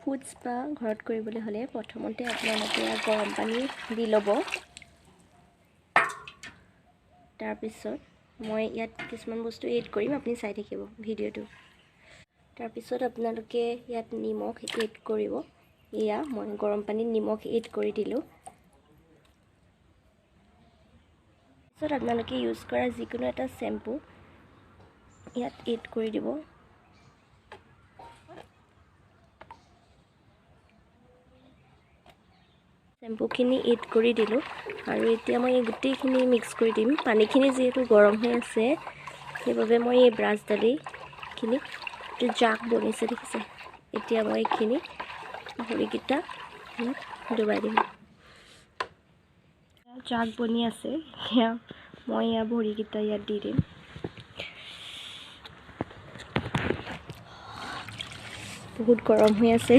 फूटस्पा घरत কৰিবলৈ হলে প্ৰথমতে আপোনালোকে গৰম পানী দি ল'ব তাৰ পিছত মই ইয়াত কিছুমান বস্তু এড কৰিম আপুনি চাই থাকিব ভিডিওটো তাৰ পিছত আপোনালোকে ইয়াত নিমখ এড কৰিব ইয়া মই গৰম পানীত নিমখ এড কৰি দিলো পিছত আপোনালোকে ইউজ কৰা যিকোনো এটা শ্যাম্পু ইয়াত এড কৰি দিব শ্যাম্পু খিনি এড কৰি দিলো আৰু এতিয়া মই গুটেই খিনি মিক্স কৰি দিম পানী খিনি যেহেতু গৰম হৈ আছে সেইবাবে মই এই ব্ৰাছ দালি খিনি জাক বনিছে দেখিছে এতিয়া মই এইখিনি ভৰিকিটা ডুবাই দিম জাক বনি আছে মই ইয়া ভৰিকিটা ইয়াত দি দিম বহুত গৰম হৈ আছে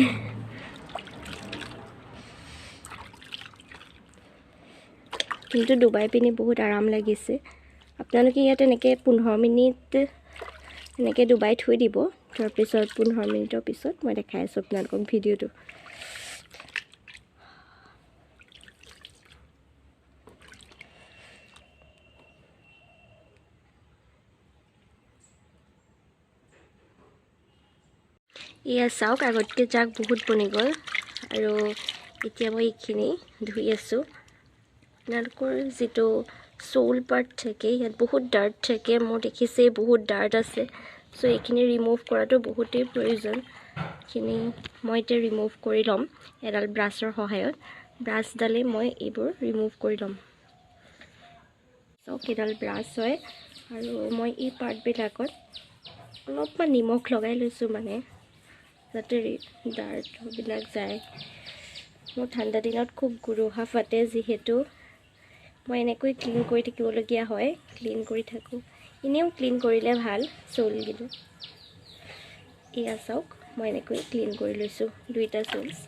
কিন্তু ডুবাই পিনি বহুত আৰাম লাগিছে আপোনালোকে ইয়াত এনেকৈ 15 মিনিট এনেকৈ ডুবাই থৈ দিব তাৰ পিছত 15 মিনিটৰ পিছত মই দেখাই আছো আপোনালোকক ভিডিওটো ইয়া চাওক আগতকে জাক বহুত বনি গ'ল আৰু এতিয়া মই এইখিনি ধুই আছো আপোনালোকৰ যেটো সোল পাৰ্ট থাকে ইয়াত বহুত ডাৰ্ট থাকে মই দেখিছে বহুত ডাৰ্ট আছে সো এইখিনি ৰিমুভ কৰাটো বহুতেই প্ৰয়োজন খিনি মই এতিয়া ৰিমুভ কৰি লম এডাল ব্ৰাছৰ সহায়ত ব্ৰাছ ডালে মই এইবোৰ ৰিমুভ কৰি লম সো এডাল ব্ৰাছ হয় আৰু মই এই পাৰ্ট বিলাকত অলপমান নিমখ লগাই লৈছো মানে যাতে ডাৰ্ট বিলাক যায় মোৰ ঠাণ্ডা দিনত খুব গুৰুহা ফাটে যিহেতু মই এনেকৈ ক্লিন কৰি থাকিবলগীয়া হয় ক্লিন কৰি থাকো ইনেও ক্লিন কৰিলে ভাল সোল গিলো ইয়া চাওক মই এনেকৈ ক্লিন কৰি লৈছো দুইটা সোলস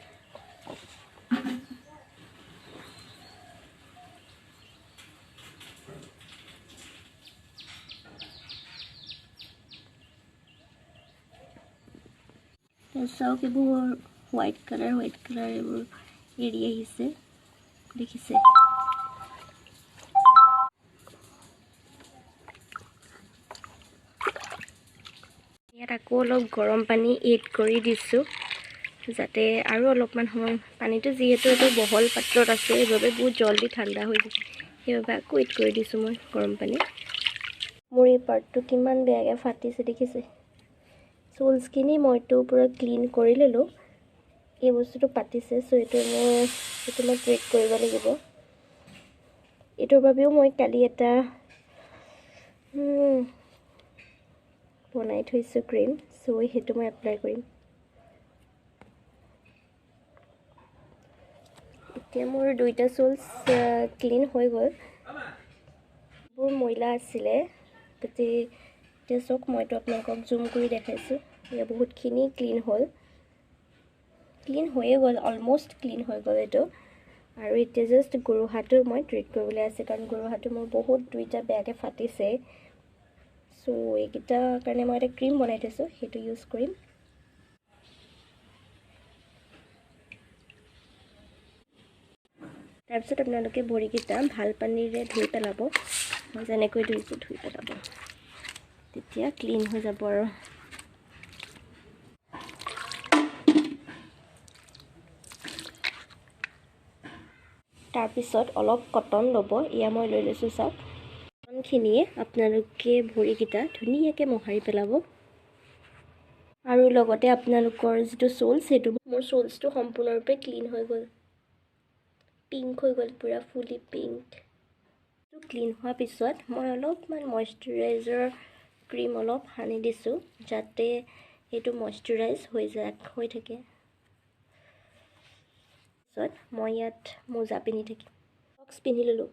চাওক এইবোৰ হোৱাইট কালাৰ এইবোৰ এৰি আহিছে দেখিছে ইয়াত আকৌ অলপ গৰম পানী এড কৰি দিছো যাতে আৰু অলপমান সময় পানীটো যিহেতু এটা বহল পাত্ৰত আছে এইভাবে বহুত জলদি ঠাণ্ডা হৈ যায় সেইবাবে আকৌ এড কৰি দিছো মই গৰম পানী মোৰ এই পাৰ্টটো কিমান বেয়াকে ফাটিছে দেখিছে সোলস খিনি মইটো পুৰা ক্লিন কৰি ললো এই বস্তুটো পাতিছে সো এটো মই ট্ৰিট কৰিব লাগিব এটোৰ বাবেও মই কালি এটা বনাই থৈছো ক্ৰীম সো হেতু মই এপ্লাই কৰিম এতিয়া মোৰ দুইটা সোলস ক্লিন হৈ গ'ল বহুত ময়লা আছিল গতি তেসক মইটো আপোনালোকক জুম কৰি দেখাইছো ইয়া বহুত খিনি ক্লিন হৈয়ে গ'ল অলমোস্ট ক্লিন হৈ গ'ল এটো আৰু এতিয়া জাস্ট গুৰুহাটো মই ট্ৰিট কৰিবলৈ আছে কাৰণ গুৰুহাটো মোৰ বহুত দুইটা বেয়াকে ফাটিছে সো এইকিটা কাৰণে মই এটা ক্ৰীম বনাই থৈছো হেতু ইউজ কৰিম তাৰ পিছত আপোনালোকে ভৰিকিটা ভাল পানীৰে ধুই পেলাব মই যেনেকৈ ধুইছো ধুই পেলাব তেতিয়া ক্লিন হৈ যাব আৰু তাৰ পিছত অলপ কটন ল'ব ইয়া মই লৈ লৈছো চাওক কটনখিনিয়ে আপোনালোকে ভৰিকিটা ধুনীয়াকৈ মোহাৰি পেলাব আৰু লগতে আপোনালোকৰ যেটো সোলস হেতু মোৰ সোলসটো সম্পূৰ্ণৰূপে ক্লিন হৈ গ'ল পিংক হৈ গ'ল পুৰা ফুলি পিংক তো ক্লিন হোৱা পিছত মই অলপমান ময়শ্চাৰাইজাৰ ক্ৰীম অলপ হানি দিছো যাতে এটো ময়শ্চাৰাইজ হৈ থাকে পিছত মই ইয়াত মোজা পিনি থাকিম সক্স পিনি ললো